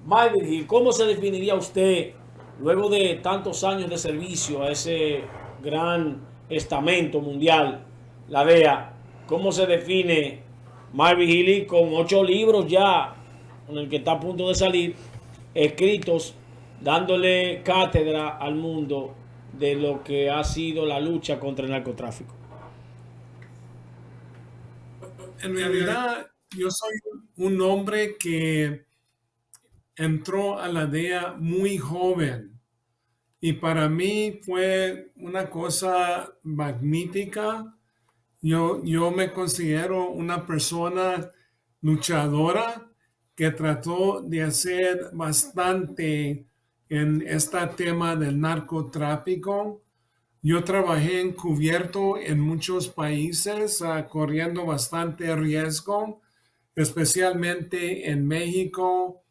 Mike Virgil, ¿cómo se definiría usted, luego de tantos años de servicio a ese gran estamento mundial, la DEA, cómo se define Mike Virgil con 8 libros ya, con el que está a punto de salir, escritos, dándole cátedra al mundo de lo que ha sido la lucha contra el narcotráfico? En realidad, yo soy un hombre que entró a la DEA muy joven y para mí fue una cosa magnífica. Yo me considero una persona luchadora que trató de hacer bastante en este tema del narcotráfico. Yo trabajé encubierto en muchos países, corriendo bastante riesgo, especialmente en México,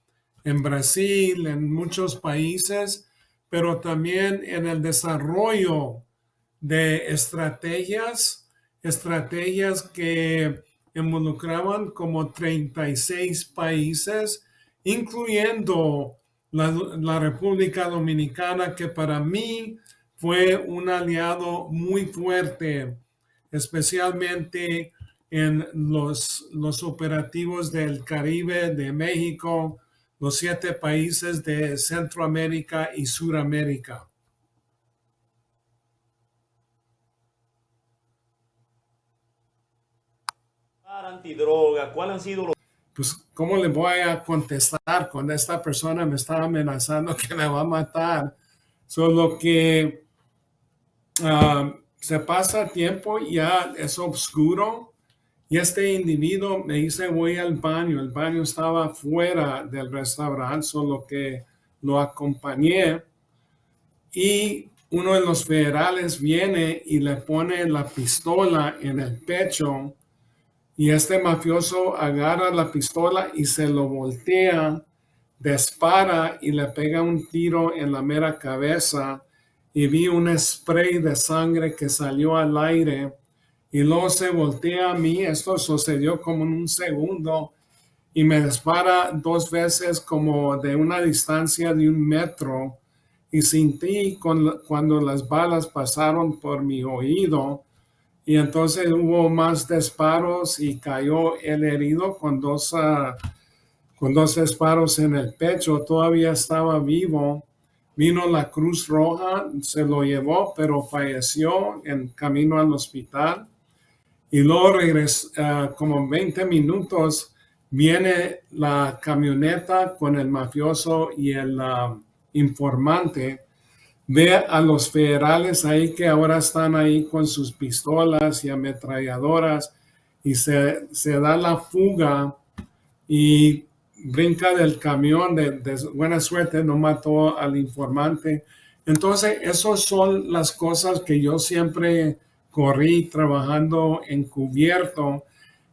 en Brasil, en muchos países, pero también en el desarrollo de estrategias que involucraban como 36 países, incluyendo la República Dominicana, que para mí fue un aliado muy fuerte, especialmente en los operativos del Caribe, de México, los 7 países de Centroamérica y Suramérica. Antidroga, ¿cuáles han sido los... Pues, ¿cómo le voy a contestar cuando esta persona me está amenazando que me va a matar? Solo que se pasa tiempo, ya es oscuro, y este individuo me dice, voy al baño. El baño estaba fuera del restaurante, solo que lo acompañé. Y uno de los federales viene y le pone la pistola en el pecho. Y este mafioso agarra la pistola y se lo voltea, dispara y le pega un tiro en la mera cabeza. Y vi un spray de sangre que salió al aire. Y luego se voltea a mí. Esto sucedió como en un segundo. Y me dispara 2 veces como de una distancia de 1 metro. Y sentí cuando las balas pasaron por mi oído. Y entonces hubo más disparos y cayó el herido con dos disparos en el pecho. Todavía estaba vivo. Vino la Cruz Roja, se lo llevó, pero falleció en camino al hospital. Y luego regresó, como 20 minutos, viene la camioneta con el mafioso y el informante. Ve a los federales ahí que ahora están ahí con sus pistolas y ametralladoras y se da la fuga y brinca del camión. De buena suerte no mató al informante. Entonces, esas son las cosas que yo siempre corrí trabajando encubierto.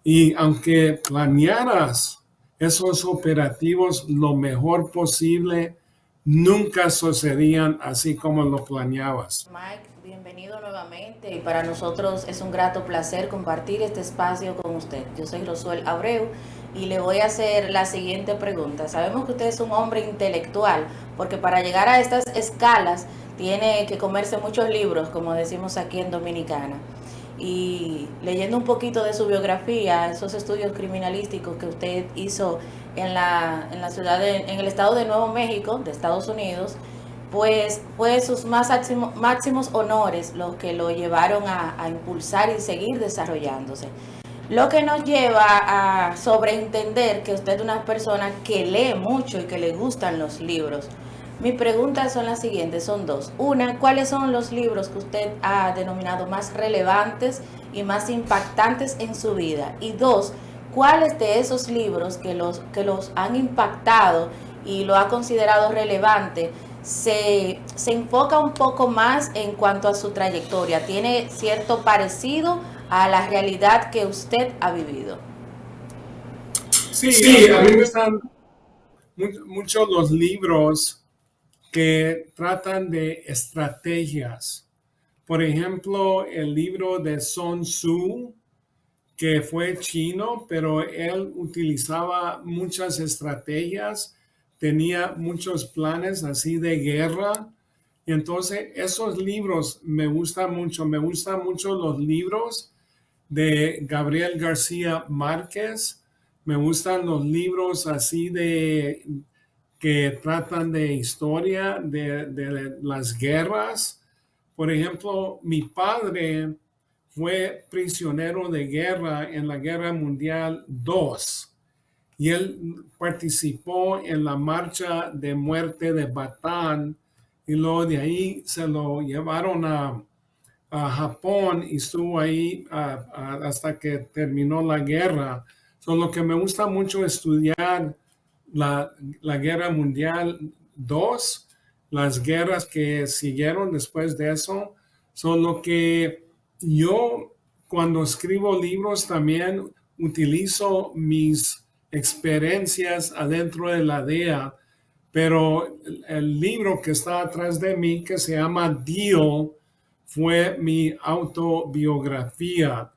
Y aunque planearas esos operativos lo mejor posible, nunca sucedían así como lo planeabas. Mike, bienvenido nuevamente y para nosotros es un grato placer compartir este espacio con usted. Yo soy Rosuel Abreu y le voy a hacer la siguiente pregunta. Sabemos que usted es un hombre intelectual porque para llegar a estas escalas tiene que comerse muchos libros, como decimos aquí en Dominicana. Y leyendo un poquito de su biografía, esos estudios criminalísticos que usted hizo en la ciudad en el estado de Nuevo México, de Estados Unidos, pues fue sus máximos honores los que lo llevaron a impulsar y seguir desarrollándose. Lo que nos lleva a sobreentender que usted es una persona que lee mucho y que le gustan los libros. Mis preguntas son las siguientes, son dos. Una, ¿cuáles son los libros que usted ha denominado más relevantes y más impactantes en su vida? Y dos, ¿cuáles de esos libros que los han impactado y lo ha considerado relevante se enfoca un poco más en cuanto a su trayectoria? ¿Tiene cierto parecido a la realidad que usted ha vivido? Sí, a mí me gustan mucho los libros que tratan de estrategias. Por ejemplo, el libro de Sun Tzu, que fue chino, pero él utilizaba muchas estrategias tenía muchos planes así de guerra. Y entonces esos libros me gustan mucho. Me gustan mucho los libros de Gabriel García Márquez. Me gustan los libros así de que tratan de historia de las guerras. Por ejemplo, mi padre fue prisionero de guerra en la Guerra Mundial II y él participó en la marcha de muerte de Batán y luego de ahí se lo llevaron a Japón y estuvo ahí hasta que terminó la guerra. So, lo que me gusta mucho estudiar la Guerra Mundial II, las guerras que siguieron después de eso, son lo que yo cuando escribo libros también utilizo mis experiencias adentro de la DEA, pero el libro que está atrás de mí, que se llama Deal, fue mi autobiografía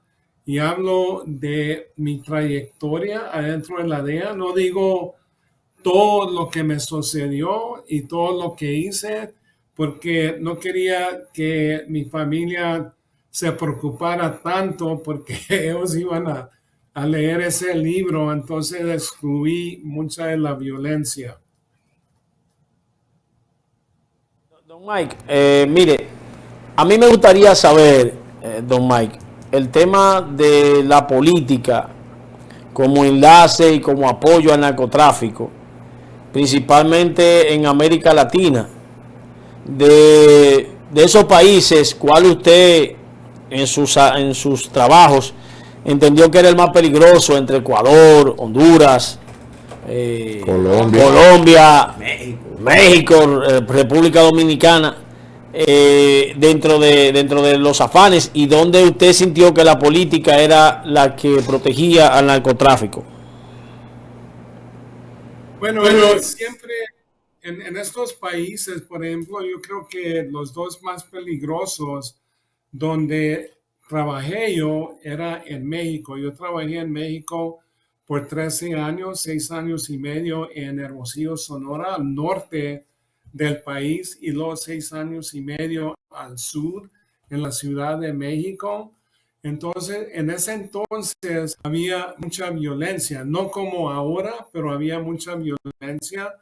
y hablo de mi trayectoria adentro de la DEA. No digo todo lo que me sucedió y todo lo que hice, porque no quería que mi familia se preocupara tanto porque ellos iban a leer ese libro, entonces excluí mucha de la violencia. Don Mike, mire, a mí me gustaría saber, don Mike, el tema de la política como enlace y como apoyo al narcotráfico, principalmente en América Latina. De esos países, ¿cuál usted en sus trabajos entendió que era el más peligroso entre Ecuador, Honduras, Colombia, México, República Dominicana, dentro de los afanes, y dónde usted sintió que la política era la que protegía al narcotráfico? Bueno, siempre en estos países, por ejemplo, yo creo que los dos más peligrosos donde trabajé yo era en México. Yo trabajé en México por 13 años, 6 años y medio en Hermosillo, Sonora, al norte del país, y luego 6 años y medio al sur, en la Ciudad de México. Entonces, en ese entonces había mucha violencia, no como ahora, pero había mucha violencia.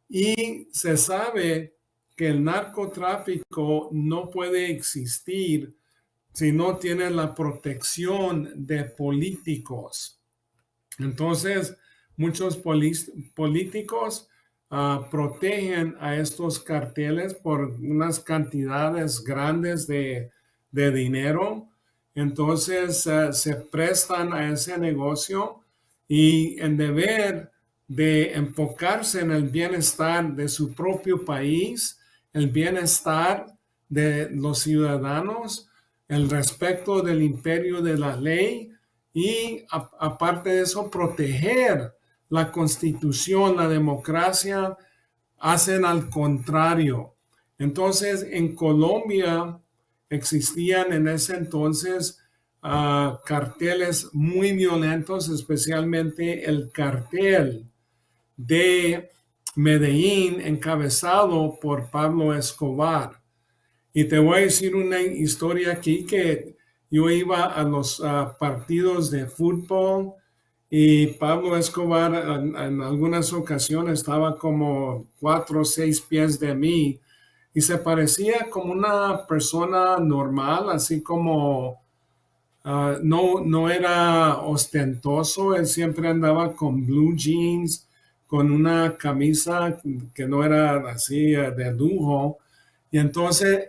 Y se sabe que el narcotráfico no puede existir si no tiene la protección de políticos. Entonces, muchos políticos protegen a estos carteles por unas cantidades grandes de dinero. Entonces, se prestan a ese negocio y en deber de enfocarse en el bienestar de su propio país, el bienestar de los ciudadanos, el respeto del imperio de la ley y aparte de eso, proteger la constitución, la democracia, hacen al contrario. Entonces, en Colombia existían en ese entonces carteles muy violentos, especialmente el cartel de Medellín encabezado por Pablo Escobar. Y te voy a decir una historia aquí que yo iba a los partidos de fútbol y Pablo Escobar en algunas ocasiones estaba como 4 o 6 pies de mí y se parecía como una persona normal, así como no era ostentoso. Él siempre andaba con blue jeans, con una camisa que no era así de lujo. Y entonces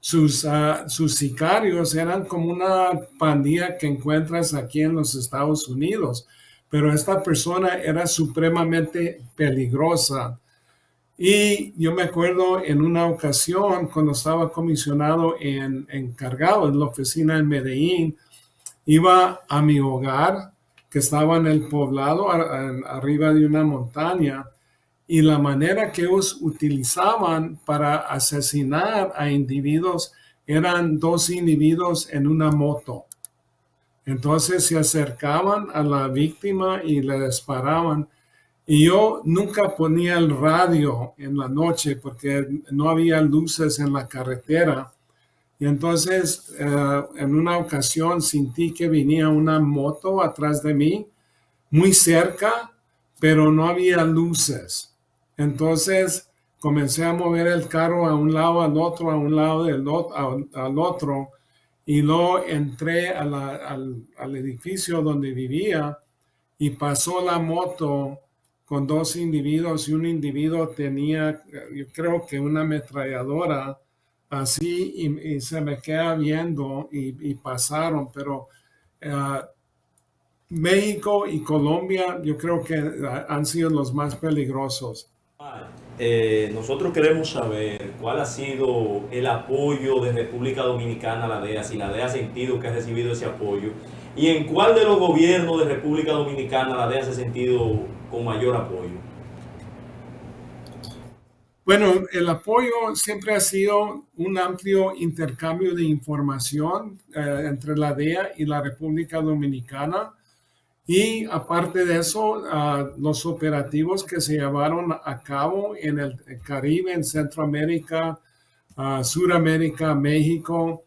sus sicarios eran como una pandilla que encuentras aquí en los Estados Unidos, pero esta persona era supremamente peligrosa. Y yo me acuerdo en una ocasión cuando estaba comisionado encargado en la oficina en Medellín, iba a mi hogar que estaba en el poblado arriba de una montaña. Y la manera que ellos utilizaban para asesinar a individuos eran 2 individuos en una moto. Entonces se acercaban a la víctima y le disparaban. Y yo nunca ponía el radio en la noche porque no había luces en la carretera. Y entonces, en una ocasión sentí que venía una moto atrás de mí, muy cerca, pero no había luces. Entonces, comencé a mover el carro a un lado al otro, a un lado al otro, y luego entré al edificio donde vivía y pasó la moto con dos individuos y un individuo tenía, yo creo que una ametralladora así y se me queda viendo y pasaron, pero uh, México y Colombia yo creo que han sido los más peligrosos. Nosotros queremos saber cuál ha sido el apoyo de República Dominicana a la DEA, si la DEA ha sentido que ha recibido ese apoyo, y en cuál de los gobiernos de República Dominicana la DEA se ha sentido con mayor apoyo. Bueno, el apoyo siempre ha sido un amplio intercambio de información entre la DEA y la República Dominicana. Y aparte de eso, los operativos que se llevaron a cabo en el Caribe, en Centroamérica, Suramérica, México.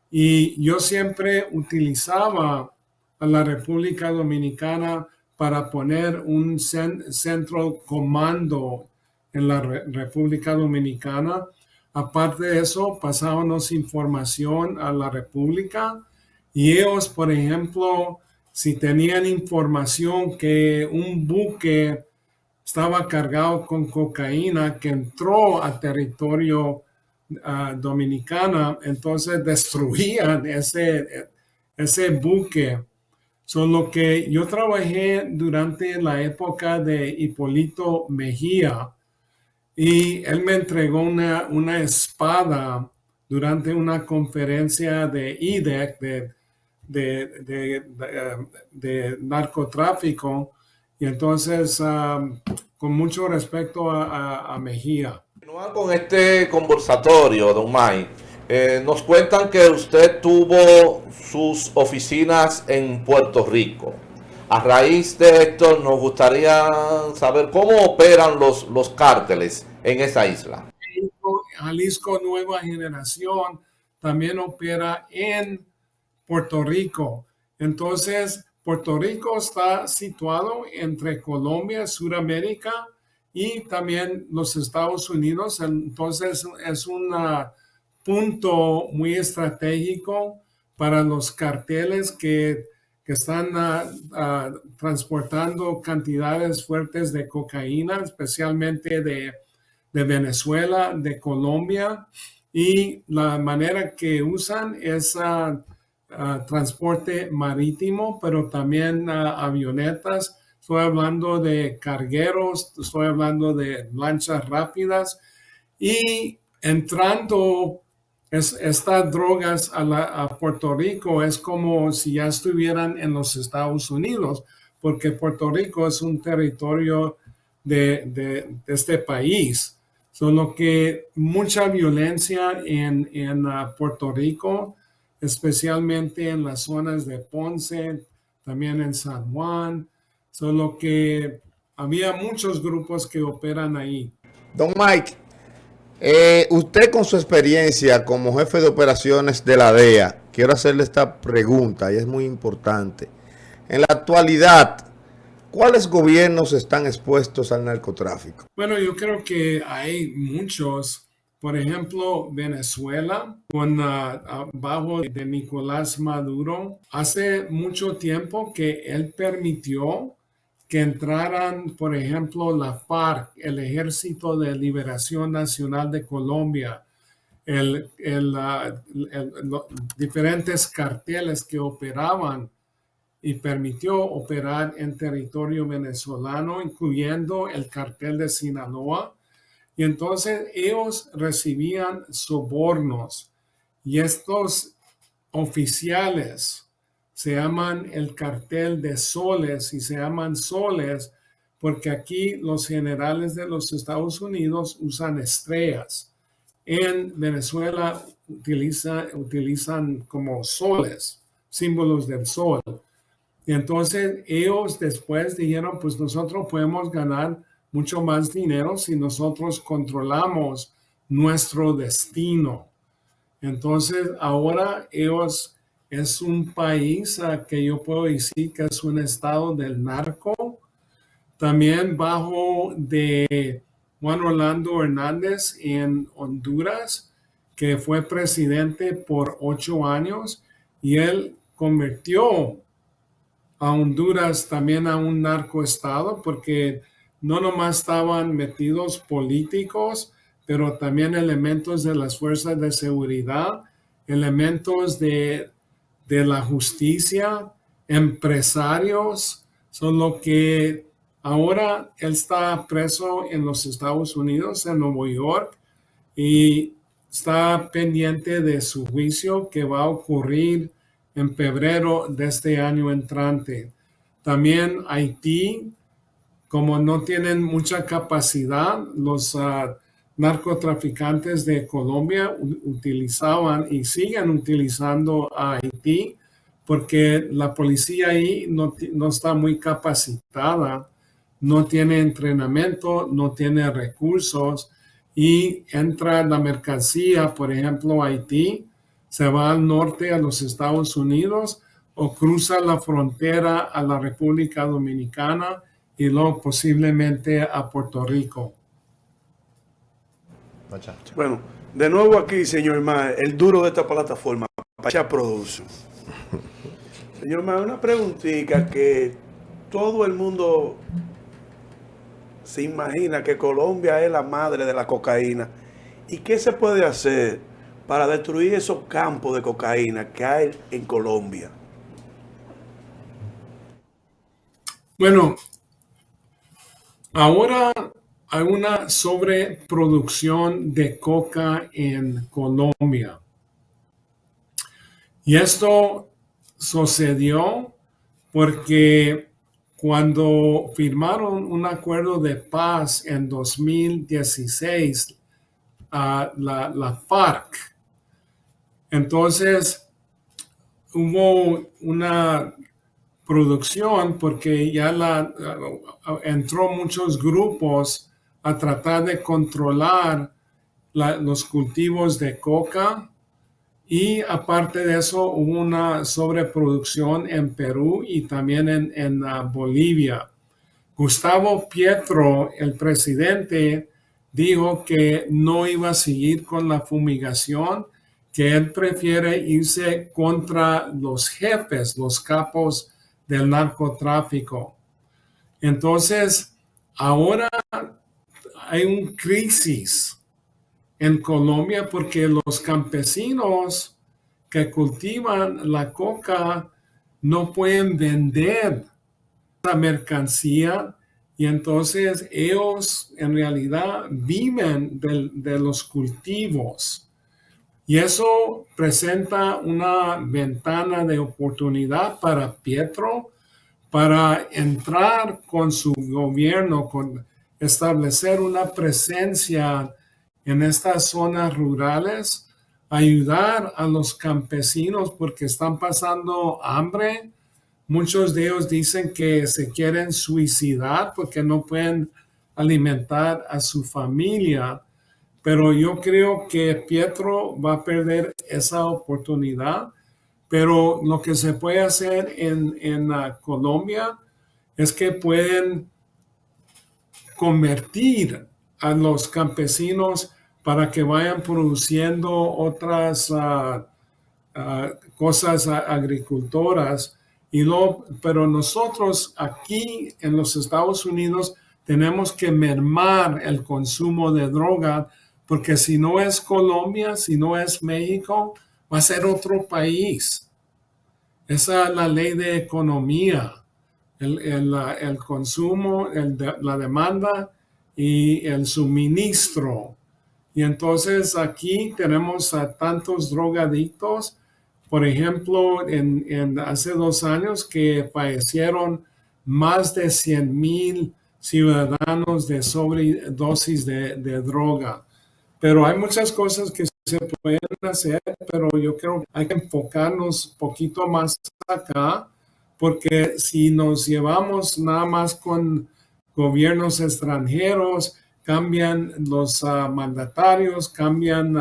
Y yo siempre utilizaba a la República Dominicana para poner un centro comando en la República Dominicana. Aparte de eso, pasábamos información a la República y ellos, por ejemplo, si tenían información que un buque estaba cargado con cocaína que entró a territorio dominicana, entonces destruían ese buque. Solo que yo trabajé durante la época de Hipólito Mejía y él me entregó una espada durante una conferencia de IDEC, de narcotráfico, y entonces con mucho respeto a Mejía. Continúan con este conversatorio, don Mike. Nos cuentan que usted tuvo sus oficinas en Puerto Rico. A raíz de esto, nos gustaría saber cómo operan los cárteles en esa isla. Jalisco Nueva Generación también opera en Puerto Rico. Entonces, Puerto Rico está situado entre Colombia, Sudamérica y también los Estados Unidos. Entonces, es un punto muy estratégico para los carteles que están transportando cantidades fuertes de cocaína, especialmente de Venezuela, de Colombia, y la manera que usan es transporte marítimo, pero también avionetas. Estoy hablando de cargueros, estoy hablando de lanchas rápidas y entrando estas drogas a Puerto Rico es como si ya estuvieran en los Estados Unidos, porque Puerto Rico es un territorio de este país. Solo que mucha violencia en Puerto Rico, especialmente en las zonas de Ponce, también en San Juan. Solo que había muchos grupos que operan ahí. Don Mike, usted con su experiencia como jefe de operaciones de la DEA, quiero hacerle esta pregunta y es muy importante. En la actualidad, ¿cuáles gobiernos están expuestos al narcotráfico? Bueno, yo creo que hay muchos. Por ejemplo, Venezuela, bajo de Nicolás Maduro, hace mucho tiempo que él permitió que entraran, por ejemplo, la FARC, el Ejército de Liberación Nacional de Colombia, los diferentes carteles que operaban y permitió operar en territorio venezolano, incluyendo el cartel de Sinaloa. Y entonces ellos recibían sobornos y estos oficiales se llaman el cartel de soles y se llaman soles porque aquí los generales de los Estados Unidos usan estrellas. En Venezuela utilizan como soles, símbolos del sol. Y entonces ellos después dijeron, pues nosotros podemos ganar mucho más dinero si nosotros controlamos nuestro destino. Entonces ahora ellos es un país que yo puedo decir que es un estado del narco, también bajo de Juan Orlando Hernández en Honduras, que fue presidente por 8 años y él convirtió a Honduras también a un narcoestado porque no nomás estaban metidos políticos, pero también elementos de las fuerzas de seguridad, elementos de la justicia, empresarios, son lo que ahora él está preso en los Estados Unidos, en Nueva York, y está pendiente de su juicio que va a ocurrir en febrero de este año entrante. También Haití, como no tienen mucha capacidad, los narcotraficantes de Colombia utilizaban y siguen utilizando a Haití porque la policía ahí no está muy capacitada, no tiene entrenamiento, no tiene recursos y entra la mercancía, por ejemplo, a Haití, se va al norte a los Estados Unidos o cruza la frontera a la República Dominicana y luego posiblemente a Puerto Rico. Bueno, de nuevo aquí, señor Mae, el duro de esta plataforma, Pacha Production. Señor Mae, una preguntita que todo el mundo se imagina que Colombia es la madre de la cocaína. ¿Y qué se puede hacer para destruir esos campos de cocaína que hay en Colombia? Bueno, ahora hay una sobreproducción de coca en Colombia. Y esto sucedió porque cuando firmaron un acuerdo de paz en 2016, la FARC, entonces hubo una producción porque ya entró muchos grupos a tratar de controlar los cultivos de coca y aparte de eso hubo una sobreproducción en Perú y también en Bolivia. Gustavo Petro, el presidente, dijo que no iba a seguir con la fumigación, que él prefiere irse contra los jefes, los capos del narcotráfico. Entonces, ahora hay una crisis en Colombia porque los campesinos que cultivan la coca no pueden vender la mercancía y entonces ellos en realidad viven de los cultivos. Y eso presenta una ventana de oportunidad para Petro para entrar con su gobierno, con establecer una presencia en estas zonas rurales, ayudar a los campesinos porque están pasando hambre. Muchos de ellos dicen que se quieren suicidar porque no pueden alimentar a su familia. Pero yo creo que Petro va a perder esa oportunidad. Pero lo que se puede hacer en Colombia es que pueden convertir a los campesinos para que vayan produciendo otras cosas agricultoras. Pero nosotros aquí en los Estados Unidos tenemos que mermar el consumo de droga porque si no es Colombia, si no es México, va a ser otro país. Esa es la ley de economía, el consumo, la demanda y el suministro. Y entonces aquí tenemos a tantos drogadictos, por ejemplo, hace 2 años que fallecieron más de 100,000 ciudadanos de sobredosis de droga. Pero hay muchas cosas que se pueden hacer, pero yo creo que hay que enfocarnos un poquito más acá porque si nos llevamos nada más con gobiernos extranjeros, cambian los mandatarios, cambian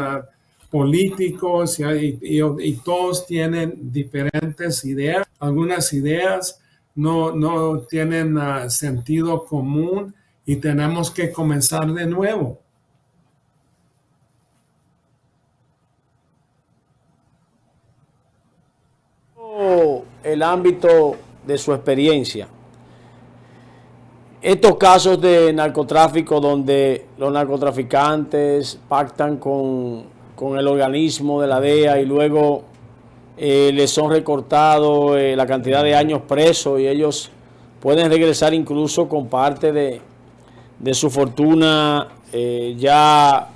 políticos y todos tienen diferentes ideas. Algunas ideas no tienen sentido común y tenemos que comenzar de nuevo. El ámbito de su experiencia. Estos casos de narcotráfico donde los narcotraficantes pactan con el organismo de la DEA y luego les son recortados la cantidad de años presos y ellos pueden regresar incluso con parte de su fortuna ya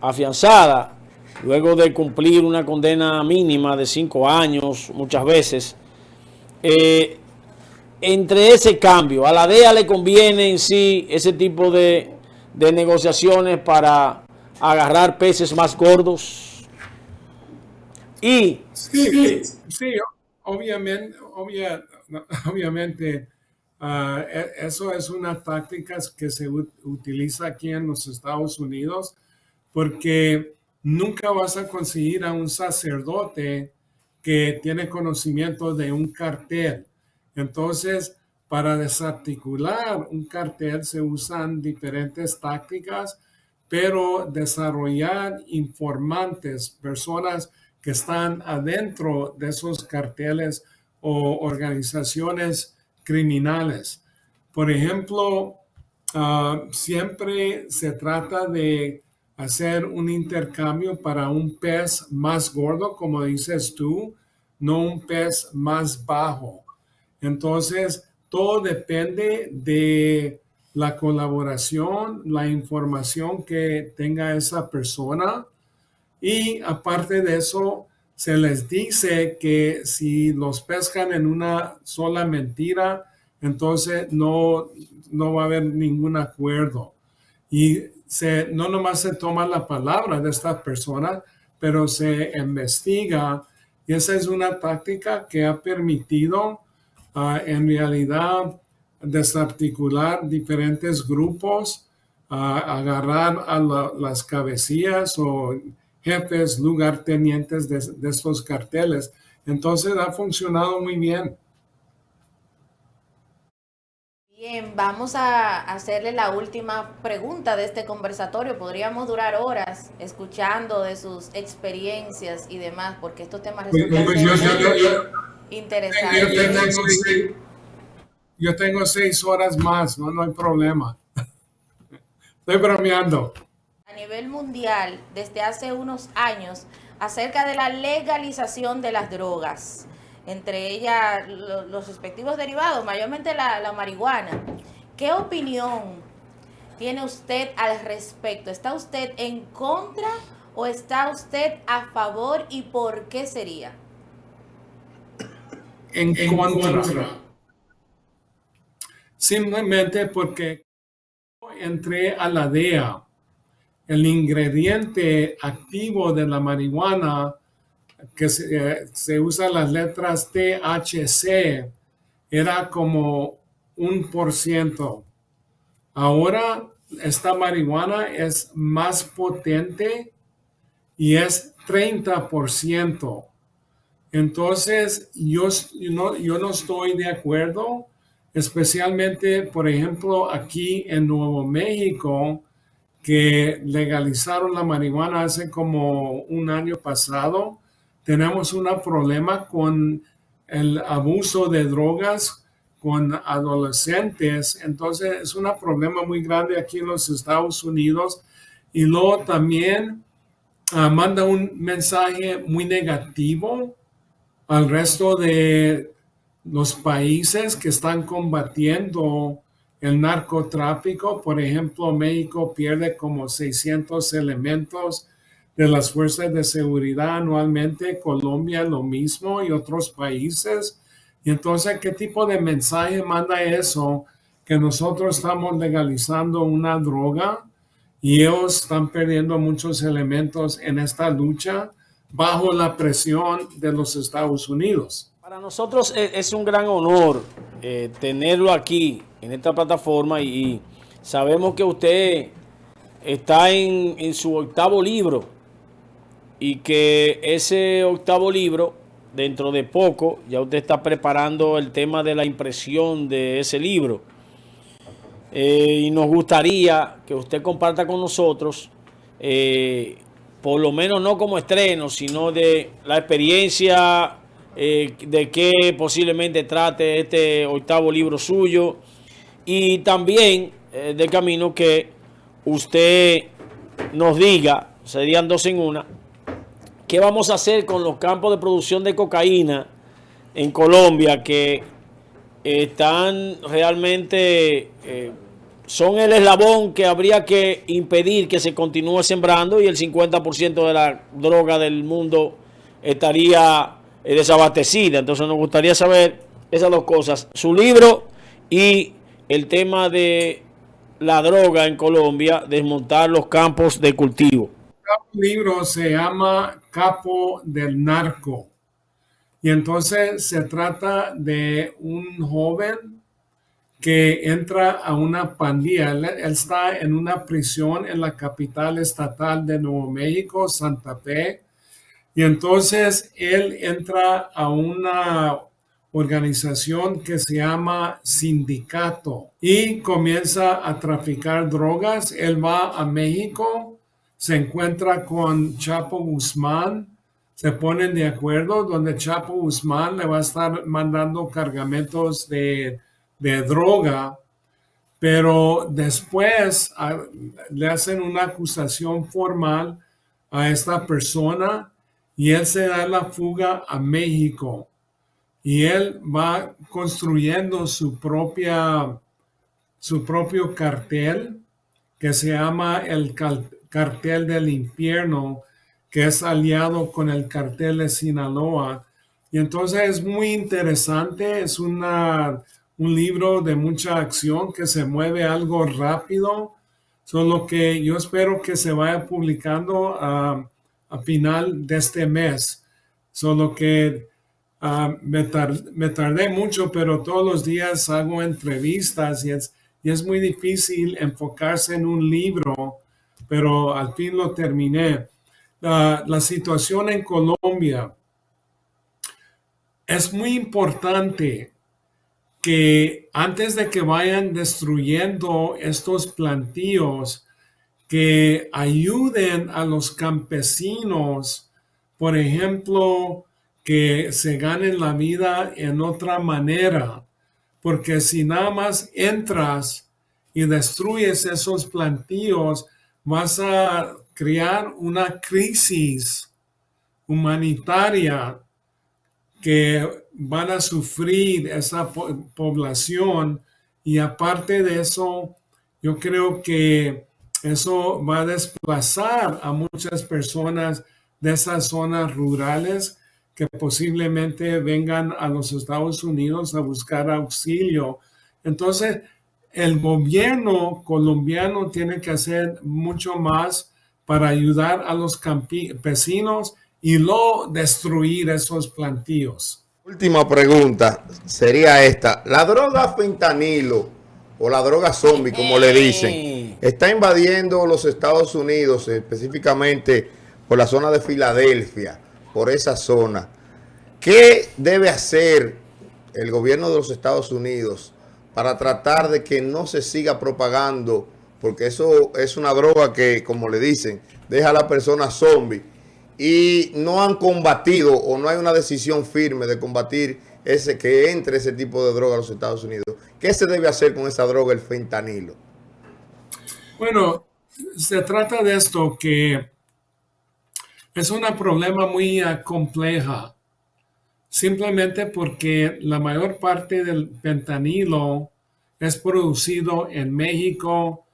afianzada, luego de cumplir una condena mínima de 5 años, muchas veces. Entre ese cambio, ¿a la DEA le conviene en sí ese tipo de negociaciones para agarrar peces más gordos? Y Sí, obviamente, eso es una táctica que se utiliza aquí en los Estados Unidos, porque nunca vas a conseguir a un sacerdote que tiene conocimiento de un cartel. Entonces, para desarticular un cartel se usan diferentes tácticas, pero desarrollar informantes, personas que están adentro de esos carteles o organizaciones criminales. Por ejemplo, siempre se trata de hacer un intercambio para un pez más gordo, como dices tú, no un pez más bajo. Entonces, todo depende de la colaboración, la información que tenga esa persona. Y aparte de eso, se les dice que si los pescan en una sola mentira, entonces no va a haber ningún acuerdo. Y no nomás se toma la palabra de esta persona, pero se investiga. Y esa es una táctica que ha permitido en realidad desarticular diferentes grupos, agarrar a las cabecillas o jefes, lugartenientes de estos carteles. Entonces ha funcionado muy bien. Bien, vamos a hacerle la última pregunta de este conversatorio. Podríamos durar horas escuchando de sus experiencias y demás, porque estos temas resultan ser interesantes. Yo tengo 6 horas más, no hay problema. Estoy bromeando. A nivel mundial, desde hace unos años, acerca de la legalización de las drogas, entre ellas los respectivos derivados, mayormente la marihuana. ¿Qué opinión tiene usted al respecto? ¿Está usted en contra o está usted a favor y por qué sería? En contra. Simplemente porque entré a la DEA. El ingrediente activo de la marihuana que se usa las letras THC era como 1%. Ahora esta marihuana es más potente y es 30%. Entonces yo no estoy de acuerdo, especialmente, por ejemplo, aquí en Nuevo México, que legalizaron la marihuana hace como un año pasado. Tenemos un problema con el abuso de drogas con adolescentes. Entonces es un problema muy grande aquí en los Estados Unidos. Y luego también manda un mensaje muy negativo al resto de los países que están combatiendo el narcotráfico. Por ejemplo, México pierde como 600 elementos de las fuerzas de seguridad anualmente, Colombia lo mismo y otros países. Y entonces, ¿qué tipo de mensaje manda eso? Que nosotros estamos legalizando una droga y ellos están perdiendo muchos elementos en esta lucha bajo la presión de los Estados Unidos. Para nosotros es un gran honor tenerlo aquí en esta plataforma y sabemos que usted está en su 8º libro y que ese 8º libro, dentro de poco, ya usted está preparando el tema de la impresión de ese libro. Y nos gustaría que usted comparta con nosotros, por lo menos no como estreno, sino de la experiencia de qué posiblemente trate este 8º libro suyo, y también de camino que usted nos diga, serían 2 en 1, qué vamos a hacer con los campos de producción de cocaína en Colombia que están realmente, son el eslabón que habría que impedir que se continúe sembrando, y el 50% de la droga del mundo estaría desabastecida. Entonces nos gustaría saber esas 2 cosas, su libro y el tema de la droga en Colombia, desmontar los campos de cultivo. El libro se llama Capo del Narco. Y entonces se trata de un joven que entra a una pandilla. Él está en una prisión en la capital estatal de Nuevo México, Santa Fe. Y entonces él entra a una organización que se llama Sindicato y comienza a traficar drogas. Él va a México, se encuentra con Chapo Guzmán, se ponen de acuerdo donde Chapo Guzmán le va a estar mandando cargamentos de droga, pero después le hacen una acusación formal a esta persona y él se da la fuga a México y él va construyendo su propio cartel que se llama el Cartel del Infierno, que es aliado con el Cartel de Sinaloa. Y entonces es muy interesante, es un libro de mucha acción que se mueve algo rápido, solo que yo espero que se vaya publicando a final de este mes. Solo que me tardé mucho, pero todos los días hago entrevistas y es muy difícil enfocarse en un libro, pero al fin lo terminé. La situación en Colombia es muy importante que antes de que vayan destruyendo estos plantíos, que ayuden a los campesinos, por ejemplo, que se ganen la vida en otra manera, porque si nada más entras y destruyes esos plantíos, vas a crear una crisis humanitaria que van a sufrir esa población, y aparte de eso, yo creo que eso va a desplazar a muchas personas de esas zonas rurales que posiblemente vengan a los Estados Unidos a buscar auxilio. Entonces, el gobierno colombiano tiene que hacer mucho más para ayudar a los campesinos y no destruir esos plantíos. Última pregunta sería esta. La droga fentanilo o la droga zombie, como le dicen, está invadiendo los Estados Unidos, específicamente por la zona de Filadelfia, por esa zona. ¿Qué debe hacer el gobierno de los Estados Unidos para tratar de que no se siga propagando? Porque eso es una droga que, como le dicen, deja a la persona zombie. Y no han combatido o no hay una decisión firme de combatir que entre ese tipo de droga a los Estados Unidos. ¿Qué se debe hacer con esa droga, el fentanilo? Bueno, se trata de esto, que es un problema muy compleja, simplemente porque la mayor parte del fentanilo es producido en México,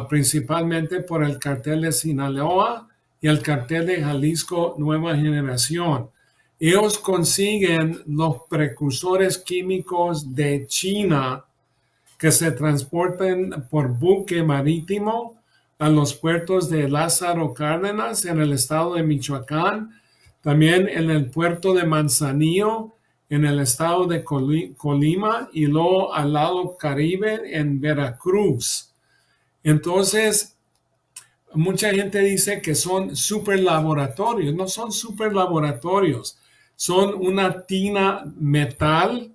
principalmente por el cartel de Sinaloa y el cartel de Jalisco Nueva Generación. Ellos consiguen los precursores químicos de China que se transportan por buque marítimo a los puertos de Lázaro Cárdenas en el estado de Michoacán. también en el puerto de Manzanillo, en el estado de Colima, y luego al lado Caribe en Veracruz. Entonces, mucha gente dice que son super laboratorios. No son super laboratorios. Son una tina metal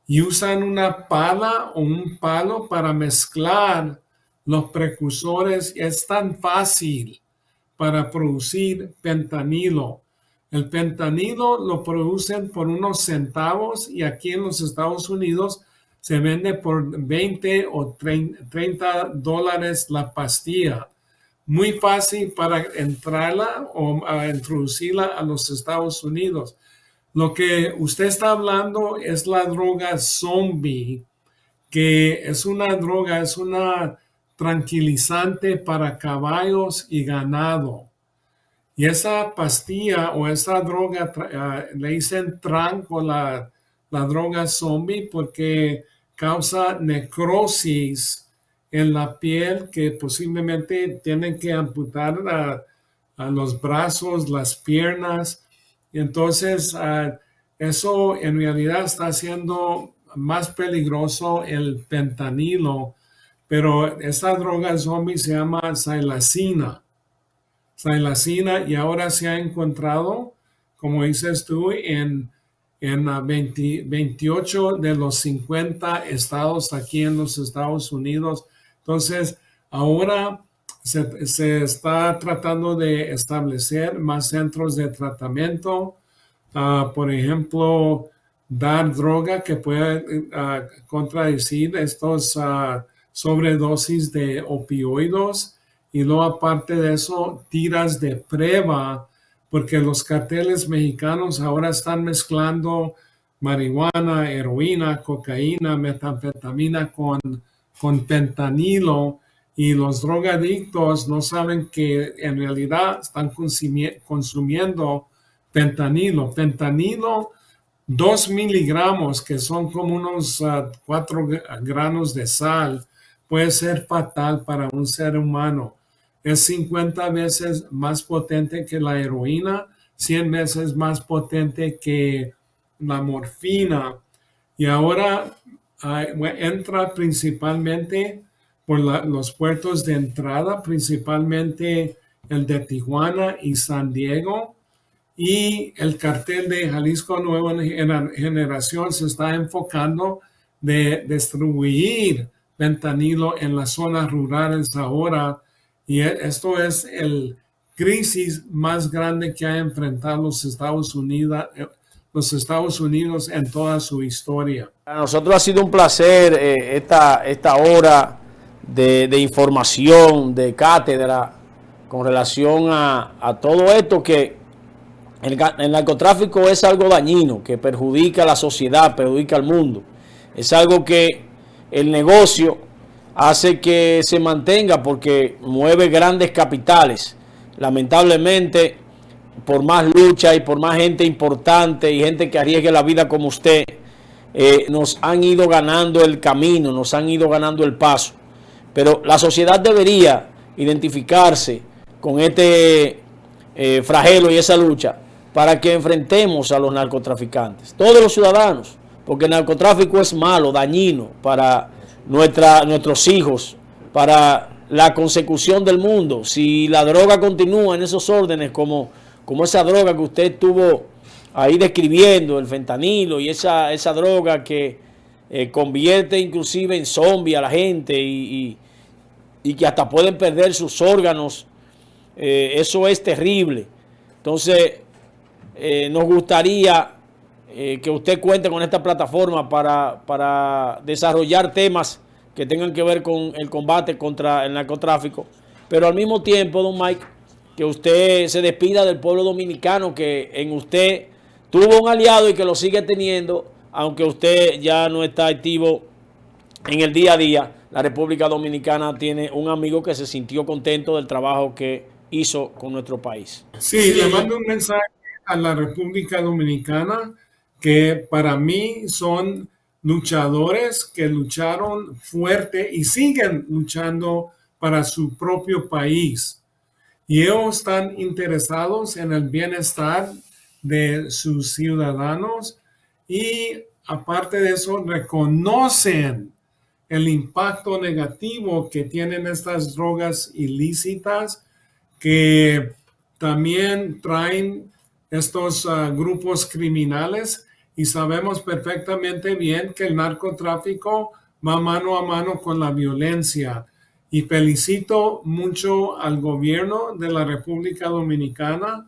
y usan una pala o un palo para mezclar los precursores. Es tan fácil para producir fentanilo. El fentanilo lo producen por unos centavos y aquí en los Estados Unidos se vende por 20 o 30 dólares la pastilla. Muy fácil para entrarla o introducirla a los Estados Unidos. Lo que usted está hablando es la droga zombie, que es una droga, es una tranquilizante para caballos y ganado. Y esa pastilla o esa droga le dicen tranco, la droga zombie, porque causa necrosis en la piel que posiblemente tienen que amputar a los brazos, las piernas. Y entonces eso en realidad está haciendo más peligroso el fentanilo, pero esa droga zombie se llama psilocina. Y ahora se ha encontrado, como dices tú, en 28 de los 50 estados aquí en los Estados Unidos. Entonces, ahora se está tratando de establecer más centros de tratamiento. Por ejemplo, dar droga que pueda contradecir estos sobredosis de opioides. Y luego, aparte de eso, tiras de prueba, porque los carteles mexicanos ahora están mezclando marihuana, heroína, cocaína, metanfetamina con fentanilo, y los drogadictos no saben que en realidad están consumiendo fentanilo. Fentanilo, 2 miligramos, que son como unos 4 granos de sal, puede ser fatal para un ser humano. Es 50 veces más potente que la heroína, 100 veces más potente que la morfina. Y ahora entra principalmente por los puertos de entrada, principalmente el de Tijuana y San Diego. Y el cartel de Jalisco Nueva Generación se está enfocando de distribuir fentanilo en las zonas rurales ahora. Y esto es el crisis más grande que ha enfrentado los Estados Unidos en toda su historia. Para nosotros ha sido un placer esta hora de información, de cátedra, con relación a todo esto, que el narcotráfico es algo dañino, que perjudica a la sociedad, perjudica al mundo. Es algo que el negocio hace que se mantenga porque mueve grandes capitales. Lamentablemente, por más lucha y por más gente importante y gente que arriesgue la vida como usted, nos han ido ganando el camino, nos han ido ganando el paso. Pero la sociedad debería identificarse con este flagelo y esa lucha para que enfrentemos a los narcotraficantes, todos los ciudadanos, porque el narcotráfico es malo, dañino para nuestros hijos, para la consecución del mundo. Si la droga continúa en esos órdenes, como esa droga que usted estuvo ahí describiendo, el fentanilo y esa droga que convierte inclusive en zombie a la gente y que hasta pueden perder sus órganos, eso es terrible. Entonces, nos gustaría que usted cuente con esta plataforma para desarrollar temas que tengan que ver con el combate contra el narcotráfico, pero al mismo tiempo, don Mike, que usted se despida del pueblo dominicano, que en usted tuvo un aliado y que lo sigue teniendo, aunque usted ya no está activo en el día a día. La República Dominicana tiene un amigo que se sintió contento del trabajo que hizo con nuestro país. Sí, le mando un mensaje a la República Dominicana, que para mí son luchadores que lucharon fuerte y siguen luchando para su propio país. Y ellos están interesados en el bienestar de sus ciudadanos y aparte de eso reconocen el impacto negativo que tienen estas drogas ilícitas que también traen estos grupos criminales y sabemos perfectamente bien que el narcotráfico va mano a mano con la violencia. Y felicito mucho al gobierno de la República Dominicana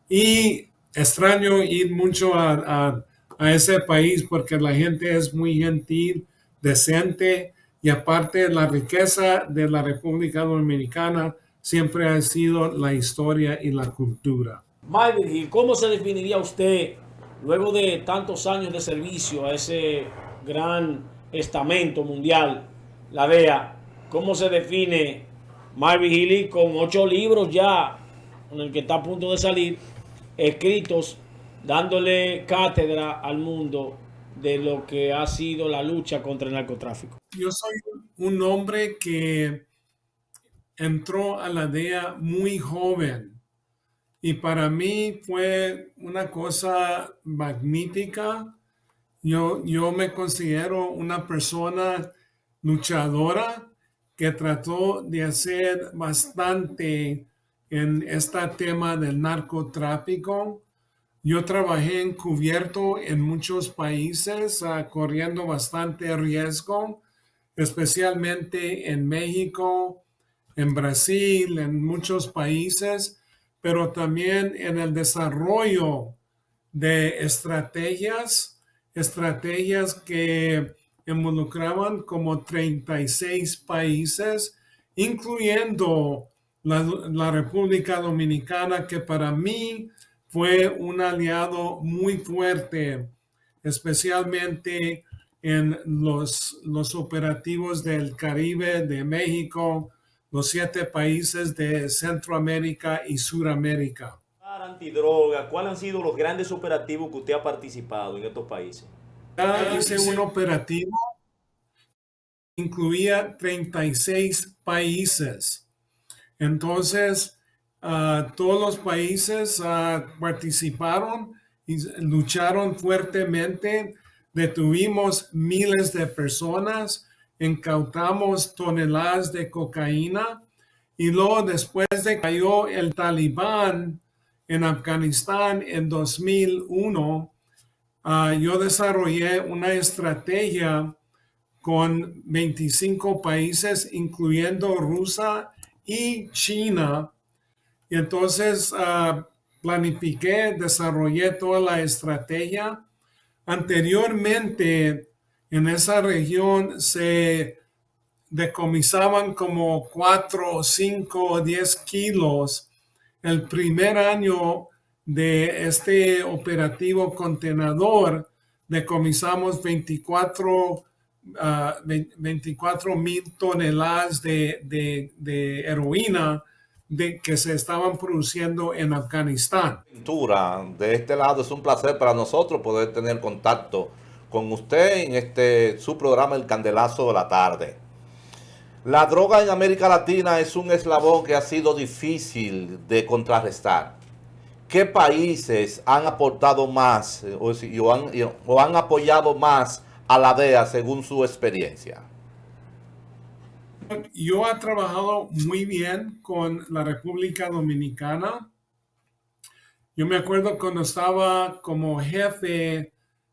y extraño ir mucho a ese país porque la gente es muy gentil, decente y aparte la riqueza de la República Dominicana siempre ha sido la historia y la cultura. Mike, ¿cómo se definiría usted, luego de tantos años de servicio a ese gran estamento mundial, la DEA, cómo se define Marvin Healy con 8 libros ya, con el que está a punto de salir, escritos, dándole cátedra al mundo de lo que ha sido la lucha contra el narcotráfico? Yo soy un hombre que entró a la DEA muy joven y para mí fue una cosa magnífica. Yo me considero una persona luchadora que trató de hacer bastante en este tema del narcotráfico. Yo trabajé encubierto en muchos países, corriendo bastante riesgo, especialmente en México, en Brasil, en muchos países, pero también en el desarrollo de estrategias que involucraban como 36 países, incluyendo la República Dominicana, que para mí fue un aliado muy fuerte, especialmente en los operativos del Caribe, de México, los 7 países de Centroamérica y Suramérica. Antidroga, ¿cuáles han sido los grandes operativos que usted ha participado en estos países? Ya hice un operativo, incluía 36 países. Entonces, todos los países participaron y lucharon fuertemente. Detuvimos miles de personas, incautamos toneladas de cocaína y luego después de que cayó el Talibán en Afganistán en 2001, yo desarrollé una estrategia con 25 países, incluyendo Rusia y China. Y entonces planifiqué, desarrollé toda la estrategia. Anteriormente, en esa región se decomisaban como 4, 5, 10 kilos. El primer año de este operativo contenedor, decomisamos 24,000 toneladas de heroína que se estaban produciendo en Afganistán. De este lado es un placer para nosotros poder tener contacto con usted en su programa El Candelazo de la Tarde. La droga en América Latina es un eslabón que ha sido difícil de contrarrestar. ¿Qué países han aportado más o han apoyado más a la DEA según su experiencia? Yo he trabajado muy bien con la República Dominicana. Yo me acuerdo cuando estaba como jefe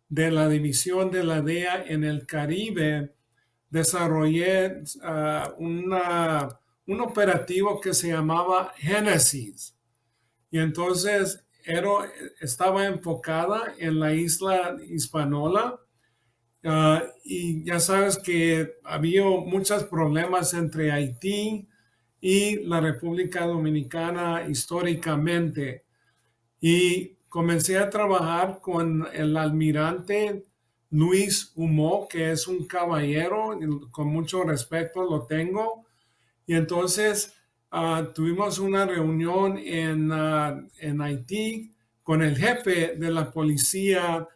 de la división de la DEA en el Caribe, desarrollé un operativo que se llamaba Génesis. Y entonces estaba enfocada en la isla Hispaniola. Y ya sabes que había muchos problemas entre Haití y la República Dominicana históricamente. Y comencé a trabajar con el almirante Luis Humó, que es un caballero, con mucho respeto lo tengo. Y entonces tuvimos una reunión en Haití con el jefe de la policía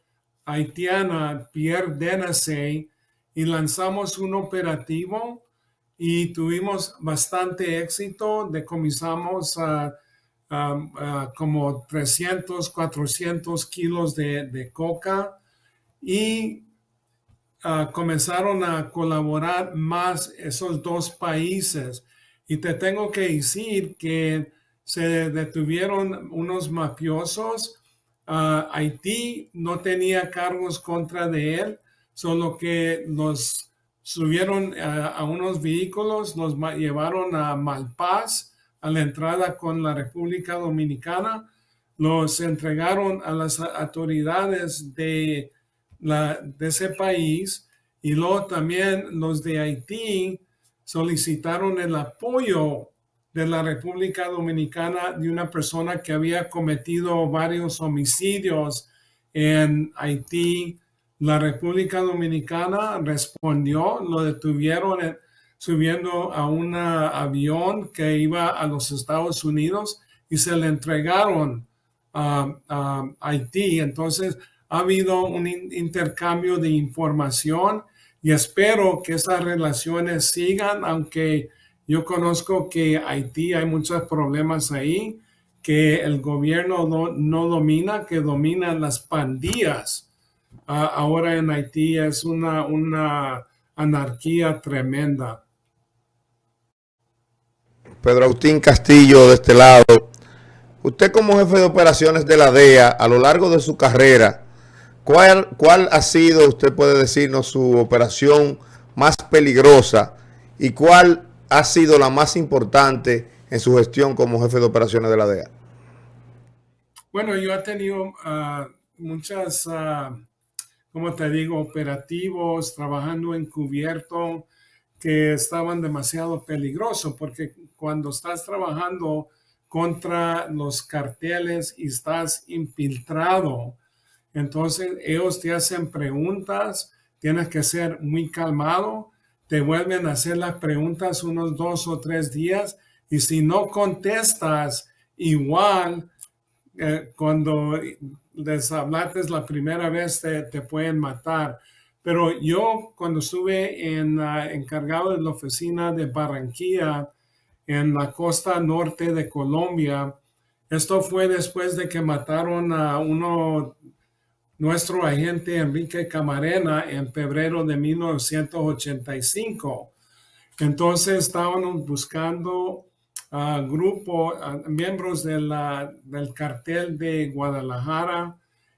haitiana, Pierre Denacey, y lanzamos un operativo y tuvimos bastante éxito. Decomisamos como 300, 400 kilos de coca y comenzaron a colaborar más esos dos países. Y te tengo que decir que se detuvieron unos mafiosos. Haití no tenía cargos contra de él, solo que nos subieron a unos vehículos, nos llevaron a Malpaz, a la entrada con la República Dominicana, los entregaron a las autoridades de ese país y luego también los de Haití solicitaron el apoyo de la República Dominicana de una persona que había cometido varios homicidios en Haití. La República Dominicana respondió, lo detuvieron subiendo a un avión que iba a los Estados Unidos y se le entregaron a Haití. Entonces, ha habido un intercambio de información y espero que esas relaciones sigan, aunque yo conozco que Haití hay muchos problemas ahí, que el gobierno no domina, que dominan las pandillas. Ahora en Haití es una anarquía tremenda. Pedro Agustín Castillo, de este lado. Usted como jefe de operaciones de la DEA, a lo largo de su carrera, ¿cuál ha sido, usted puede decirnos, su operación más peligrosa y cuál ha sido la más importante en su gestión como jefe de operaciones de la DEA? Bueno, yo he tenido muchas, como te digo, operativos, trabajando encubierto, que estaban demasiado peligrosos, porque cuando estás trabajando contra los carteles y estás infiltrado, entonces ellos te hacen preguntas, tienes que ser muy calmado, te vuelven a hacer las preguntas unos 2 o 3 días y si no contestas igual, cuando les hablaste la primera vez te pueden matar. Pero yo cuando estuve encargado de la oficina de Barranquilla en la costa norte de Colombia, esto fue después de que mataron a nuestro agente Enrique Camarena en febrero de 1985. Entonces estaban buscando miembros del cartel de Guadalajara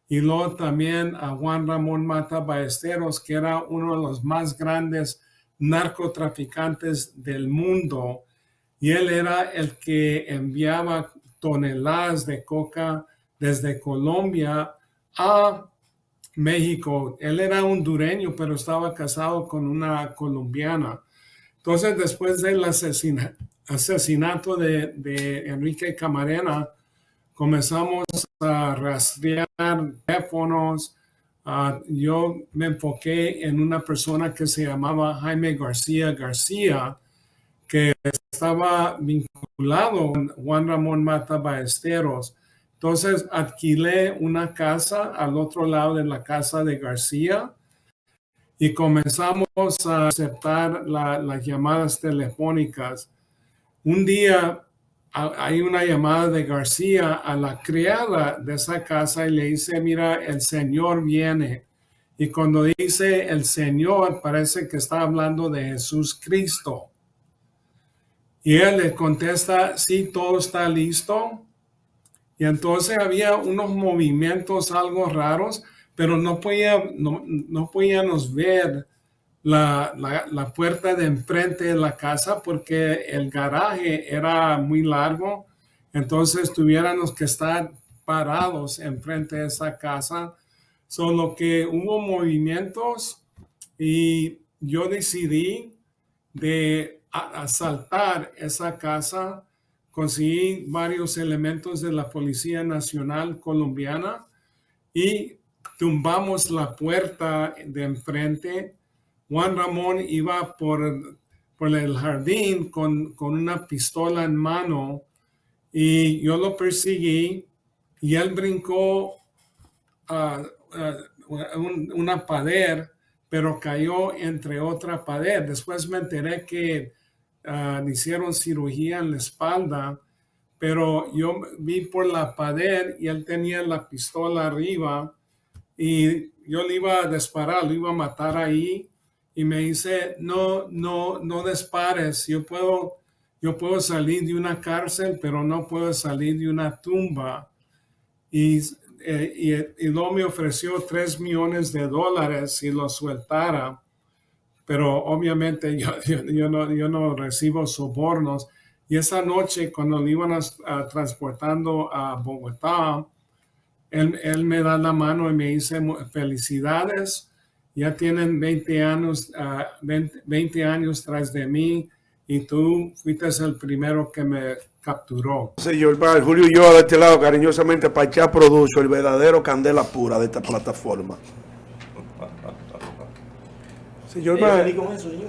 y luego también a Juan Ramón Mata Ballesteros, que era uno de los más grandes narcotraficantes del mundo. Y él era el que enviaba toneladas de coca desde Colombia a México. Él era hondureño, pero estaba casado con una colombiana. Entonces, después del asesinato de Enrique Camarena, comenzamos a rastrear teléfonos. Yo me enfoqué en una persona que se llamaba Jaime García García, que estaba vinculado con Juan Ramón Mata Ballesteros. Entonces alquilé una casa al otro lado de la casa de García y comenzamos a aceptar las llamadas telefónicas. Un día hay una llamada de García a la criada de esa casa y le dice, mira, el Señor viene. Y cuando dice el Señor, parece que está hablando de Jesús Cristo. Y él le contesta, sí, todo está listo. Y entonces había unos movimientos algo raros, pero no podíamos ver la puerta de enfrente de la casa porque el garaje era muy largo. Entonces tuviéramos que estar parados enfrente de esa casa. Solo que hubo movimientos y yo decidí de asaltar esa casa. Conseguí varios elementos de la Policía Nacional Colombiana y tumbamos la puerta de enfrente. Juan Ramón iba por el jardín con una pistola en mano y yo lo perseguí y él brincó una pared, pero cayó entre otra pared. Después me enteré que le hicieron cirugía en la espalda, pero yo vi por la pared y él tenía la pistola arriba y yo le iba a disparar, lo iba a matar ahí y me dice, no dispares, yo puedo salir de una cárcel, pero no puedo salir de una tumba. Y luego me ofreció $3 millones si lo sueltara, pero obviamente yo no recibo sobornos. Y esa noche, cuando lo iban transportando a Bogotá, él me da la mano y me dice, felicidades, ya tienen 20 años, 20 años tras de mí y tú fuiste el primero que me capturó. Señor Mar, Julio y yo de este lado, cariñosamente, Pachá Produce, el verdadero candela pura de esta plataforma. Señor Mar,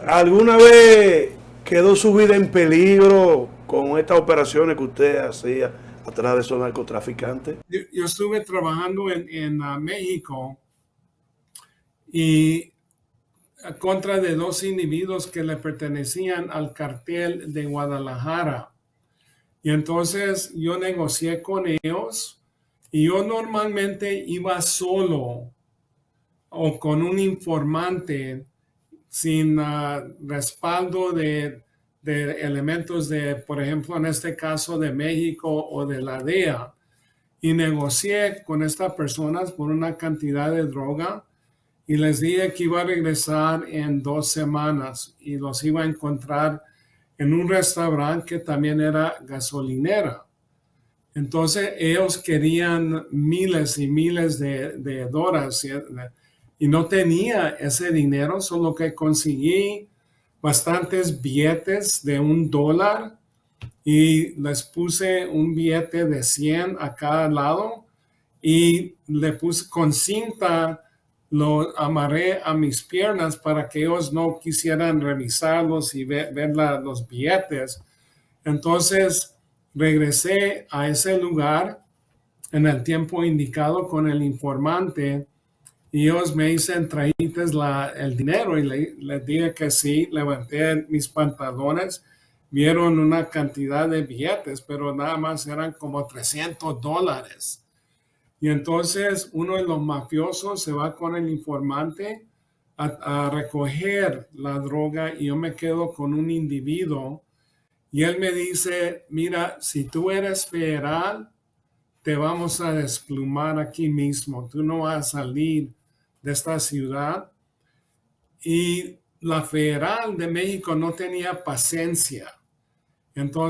¿alguna vez quedó su vida en peligro con estas operaciones que usted hacía atrás de esos narcotraficantes? Yo estuve trabajando en México y contra de 2 individuos que le pertenecían al cartel de Guadalajara. Y entonces yo negocié con ellos y yo normalmente iba solo o con un informante sin respaldo de elementos de, por ejemplo, en este caso de México o de la DEA. Y negocié con estas personas por una cantidad de droga y les dije que iba a regresar en 2 semanas y los iba a encontrar en un restaurante que también era gasolinera. Entonces ellos querían miles y miles de dólares y no tenía ese dinero, solo que conseguí bastantes billetes de $1 y les puse un billete de 100 a cada lado y le puse con cinta, lo amarré a mis piernas para que ellos no quisieran revisarlos y ver los billetes. Entonces regresé a ese lugar en el tiempo indicado con el informante y ellos me dicen, ¿traíste el dinero? Y les dije que sí, levanté mis pantalones, vieron una cantidad de billetes, pero nada más eran como $300. Y entonces uno de los mafiosos se va con el informante a recoger la droga y yo me quedo con un individuo y él me dice, mira, si tú eres federal, te vamos a desplumar aquí mismo, tú no vas a salir de esta ciudad. Y la federal de México no tenía paciencia. Entonces,